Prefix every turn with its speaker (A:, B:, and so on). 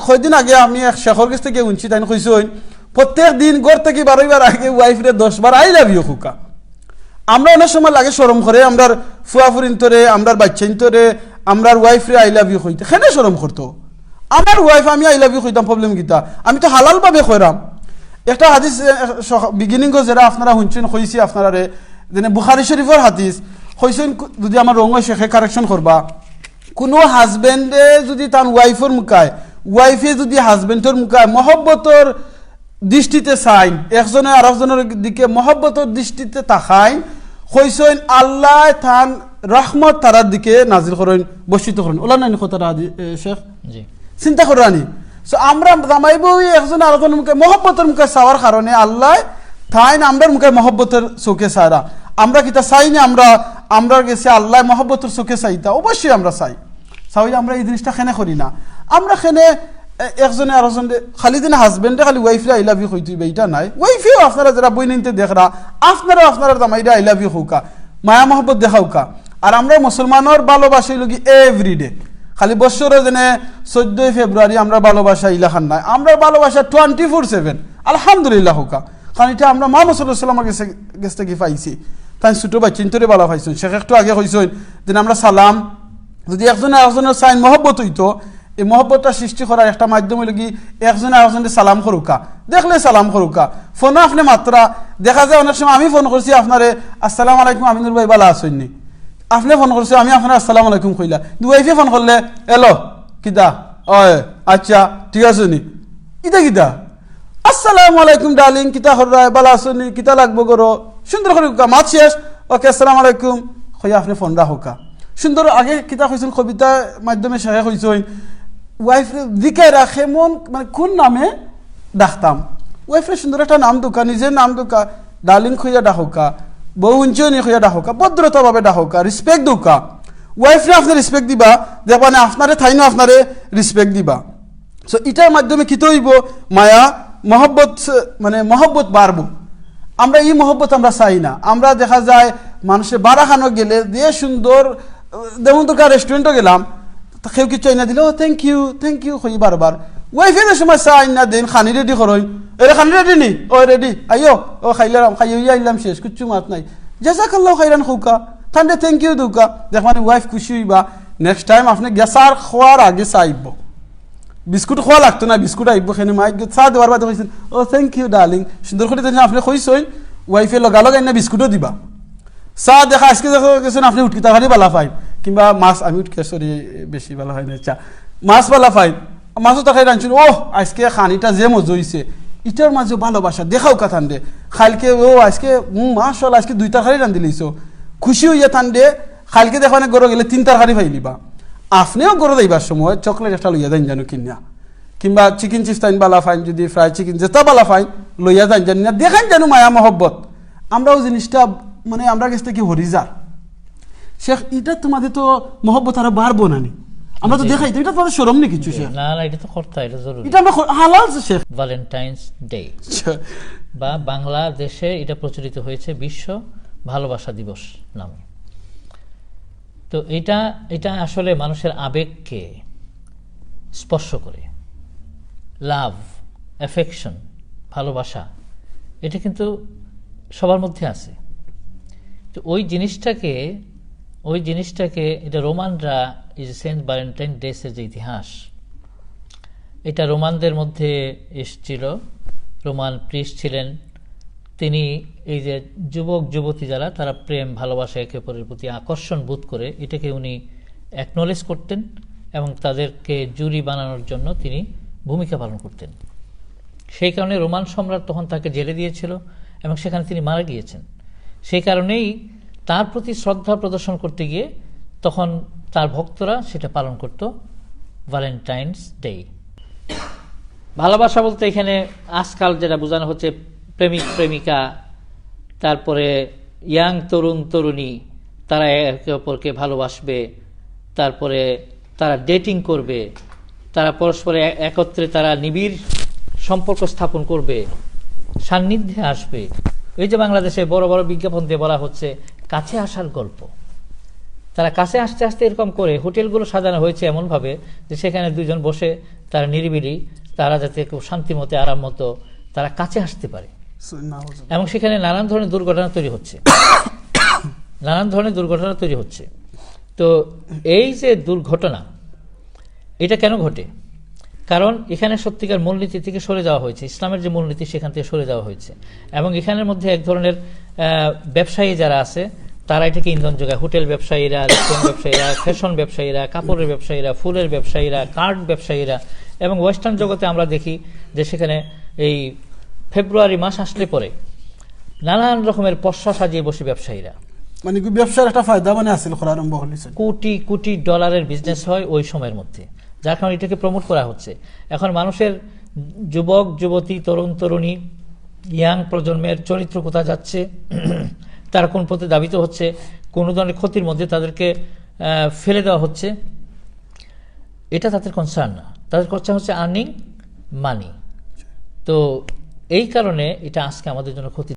A: কয়দিন আগে আমি এক শেখর কাছ থেকে শুনছি, তাই কইসই প্রত্যেক দিন ঘর থেকে বারোইবার আগে ওয়াইফরে 10 বার আই লাভ ইউ খুকা। আমরা অনেক সময় লাগে শরম করে, আমরার ফুয়াফুরিন তরে, আমরার বাচ্চাইন তরে, আমরার ওয়াইফরে আই লাভ ইউ কইতে কেন শরম করতো? আমার ওয়াইফ আমি আই লাভ ইউ কইতাম, প্রবলেম কিতা? আমি তো হালাল ভাবে কইরাম। একটা হাদিস বিগিনিং যারা আপনারা শুনছেন কইছি আপনারা, যেন বুখারী শরীফের হাদিস কইছেন, যদি আমার রং হয় শেখে কারেকশন করবা, কোনো হাজবেন্ডে যদি তার ওয়াইফের মুখায়, ওয়াইফে যদি হাজবেন্ডের মুখায় মহব্বতর দৃষ্টিতে চাইন, একজনে আরেকজনের দিকে মহব্বতর দৃষ্টিতে তাকাইন, কইছেন আল্লাহ তান রহমত তারার দিকে নাজিল করেন, বর্ষিত করেন। ওলা নাই কথাটা শেখ? জি, চিন্তা করে আনি। আমরা জামাইব একজন আরেকজনের মুখে মহব্বতের মুখে চাওয়ার কারণে আল্লাহ তাইন আমরা মুখে মহব্বতের চোখে চাইরা। আমরা কিতা চাই না? আমরা গেছে আল্লাহ মহব্বতের চোখে চাইতা, অবশ্যই আমরা চাই। চাইলে আমরা এই জিনিসটা খেনে করি না। আমরা খেনে একজনে আরেকজনে খালি দিন হাজবেন্ডে খালি ওয়াইফরে আই লাভ ইউ কইতে এইটা নাই, ওয়াইফেও আপনারা যারা বই নিতে দেখরা আপনারা জামাইরা আই লাভ ইউ হৌকা, মায়া মহব্বত দেখাওকা। আর আমরা মুসলমানের ভালোবাসা লগি এভরিডে, খালি বছরে যেন 14 ফেব্রুয়ারি আমরা ভালোবাসা ইলাখান নাই, আমরা ভালোবাসা 24/7 আলহামদুলিল্লাহ হোকা। কারণ এটা আমরা মা মুসল্লামের কাছ থেকে পাইছি, তাই ছোটো বা চিন্তরে ভালো পাইছেন। শেখ একটু আগে কইছেন যে আমরা সালাম যদি একজনে আরেকজনের সাইন মহব্বত হইতো, এই মহব্বতটা সৃষ্টি করার একটা মাধ্যম হইল কি একজনে আরেকজনের সালাম করুকা, দেখলে সালাম করুকা। ফোনে আপনি মাত্রা দেখা যায় অনেক সময় আমি ফোন করছি আপনারে আসসালামু আলাইকুম আমিনুল ভাই ভালো আছেননি, আপনি ফোন করছে আমি আপনার আসসালামু আলাইকুম কইলা, ওয়াইফে ফোন করলে এলো কিতা অয় আচ্ছা ঠিক আছে নি, ইতা কিতা আসসালামু আলাইকুম ডার্লিং কিতা হরায় ভালো আছেননি, কিতা লাগবো করো, সুন্দর করে মাত শেষ ওকে আসসালামু আলাইকুম কইয়া আপনি ফোন রাখোকা। সুন্দর আগে কিতা কইছেন কবিতা মাধ্যমে শেখে কইছেন ওয়াইফরে দিকে রাখে মন, মানে কোন নামে ডাকতাম ওয়াইফরে সুন্দর একটা নাম দোকা, নিজের নাম দোকা, ডার্লিং খুঁজা ডাকোকা, বউ উঞ্চনি খুঁজা ডাকোকা, ভদ্রতাভাবে ডাকোকা, রেসপেক্ট দোকা। ওয়াইফরে আপনি রেসপেক্ট দিবা, দেখবা না আপনারে থাইনো আপনারে রেসপেক্ট দিবা। সো এটার মাধ্যমে কি হইব মায়া মহব্বত, মানে মহব্বত বাড়বো। আমরা এই মহব্বত আমরা চাই না। আমরা দেখা যায় মানুষের বাড়াখানো গেলে দিয়ে সুন্দর, যেমন তো রেস্টুরেন্টে গেলাম কেউ কিছু আইনা দিলে ও থ্যাংক ইউ হই বারবার। ওয়াইফের সময় চা আইনা দিন খানি রেডি করই, এরে খানি রেডি নি, ও রেডি আইও ও খাইলাম খাইয়ে আইলাম শেষ কিচ্ছু মাত নাই, জাযাকাল্লাহু খাইরান খুকা খান্ডে থ্যাংক ইউ দুকা। দেখ মানে ওয়াইফ খুশি হইবা, নেক্সট টাইম আপনি গ্যাসার খোয়ার আগে চা আইব, বিস্কুট খোয়া লাগতো না, বিস্কুট আইব খেনে মাই চা দেওয়ার বাদে কইছেন ও থ্যাংক ইউ ডার্লিং, সুন্দর করে আপনি কইছেন ওয়াইফে লগালগ আইনা বিস্কুটও দিবা। চা দেখা আজকে দেখা গেছেন আপনি উঠকি তাড়াতাড়ি বালা পাই, কিংবা মাছ আমি উঠকে সরি বেশি ভালো হয় না, চা মাছ বালা পাই, মাছও তাকাই রাঁধছেন ও আজকে খানিটা যে মজা হইছে, ইটার মাঝে ভালোবাসা দেখাও কাথান দে খালকে ও আজকে মাশাআল্লাহ আজকে 2 তরকারি রাঁধি লইছো, খুশি হইয়া থান দে। খালকে দেখা না গরো গেলে 3 তরকারি পাইলিবা। আপনিও গরো যাইবার সময় চকলেট একটা লইয়া যান জানো কিনা, কিংবা চিকেন চিপস তাইন বালা ফাইন, যদি ফ্রাই চিকেন যেটা বালা ফাইন লইয়া যান জানি না, দেখান জানো মায়া মহব্বত। আমরাও জিনিসটা মানে আমরা কাছ থেকে হরিজার শেখ, এটা তোমাদের তো মহব্বত আরো বাড়বো না নি, আমরা তো দেখাই তো, এটা তোমাদের শরম নেই কিছু শেখ?
B: না না, এটা তো করতে, এটা জরুরি,
A: এটা আমরা হালাল শেখ।
B: ভ্যালেন্টাইন্স ডে বা বাংলাদেশে এটা প্রচলিত হয়েছে বিশ্ব ভালোবাসা দিবস নামে। তো এটা আসলে মানুষের আবেগকে স্পর্শ করে, লাভ অ্যাফেকশন ভালোবাসা এটা কিন্তু সবার মধ্যে আছে। তো ওই জিনিসটাকে এটা রোমানরা এই যে সেন্ট ভ্যালেন্টাইন ডেসের যে ইতিহাস, এটা রোমানদের মধ্যে এসেছিল। রোমান প্রিস্ট ছিলেন, তিনি এই যে যুবক যুবতী যারা তারা প্রেম ভালোবাসা একে অপরের প্রতি আকর্ষণ বোধ করে এটাকে উনি অ্যাকনোলেজ করতেন এবং তাদেরকে জুরি বানানোর জন্য তিনি ভূমিকা পালন করতেন। সেই কারণে রোমান সম্রাট তখন তাকে জেলে দিয়েছিল এবং সেখানে তিনি মারা গিয়েছেন। সেই কারণেই তার প্রতি শ্রদ্ধা প্রদর্শন করতে গিয়ে তখন তার ভক্তরা সেটা পালন করত, ভ্যালেন্টাইন্স ডে। ভালোবাসা বলতে এখানে আজকাল যেটা বোঝানো হচ্ছে প্রেমিক প্রেমিকা, তারপরে ইয়াং তরুণ তরুণী, তারা একে অপরকে ভালোবাসবে, তারপরে তারা ডেটিং করবে, তারা পরস্পরে একত্রে তারা নিবিড় সম্পর্ক স্থাপন করবে, সান্নিধ্যে আসবে। এই যে বাংলাদেশে বড় বড় বিজ্ঞাপন দিয়ে বলা হচ্ছে কাছে আসার গল্প, তারা কাছে আসতে আসতে এরকম করে হোটেলগুলো সাজানো হয়েছে এমনভাবে যে সেখানে দুইজন বসে তারা নিরিবিলি, তারা যাতে খুব শান্তিমতে আরাম মতো তারা কাছে আসতে পারে। এবং সেখানে নানান ধরনের দুর্ঘটনা তৈরি হচ্ছে, নানান ধরনের দুর্ঘটনা তৈরি হচ্ছে। তো এই যে দুর্ঘটনা, এটা কেন ঘটে? কারণ এখানে সত্যিকার মূলনীতি থেকে সরে যাওয়া হয়েছে, ইসলামের যে মূলনীতি সেখান থেকে সরে যাওয়া হয়েছে। এবং এখানের মধ্যে এক ধরনের ব্যবসায়ী যারা আছে তারা এটাকে ইন্ধন যোগায়। হোটেল ব্যবসায়ীরা, রেস্টুরেন্ট ব্যবসায়ীরা, ফ্যাশন ব্যবসায়ীরা, কাপড়ের ব্যবসায়ীরা, ফুলের ব্যবসায়ীরা, কার্ড ব্যবসায়ীরা। এবং ওয়েস্টার্ন জগতে আমরা দেখি যে সেখানে এই ফেব্রুয়ারি মাস আসলে পরে নানান রকমের পশা সাজিয়ে বসে ব্যবসায়ীরা,
A: মানে কি ব্যবসার একটা ফায়দা মানে হাসিল করা আরম্ভ করেছে।
B: কোটি কোটি ডলারের বিজনেস হয় ওই সময়ের মধ্যে, যার কারণে এটাকে প্রমোট করা হচ্ছে। এখন মানুষের যুবক যুবতী, তরুণ তরুণী, ইয়াং প্রজন্মের চরিত্র কোথায় যাচ্ছে, তারা কোন পথে দাবিত হচ্ছে, কোন ধরনের ক্ষতির মধ্যে তাদেরকে ফেলে দেওয়া হচ্ছে, এটা তাদের কনসার্ন না। তাদের কনসার্ন হচ্ছে আর্নিং মানি। তো এই কারণে এটা আজকে আমাদের জন্য ক্ষতি।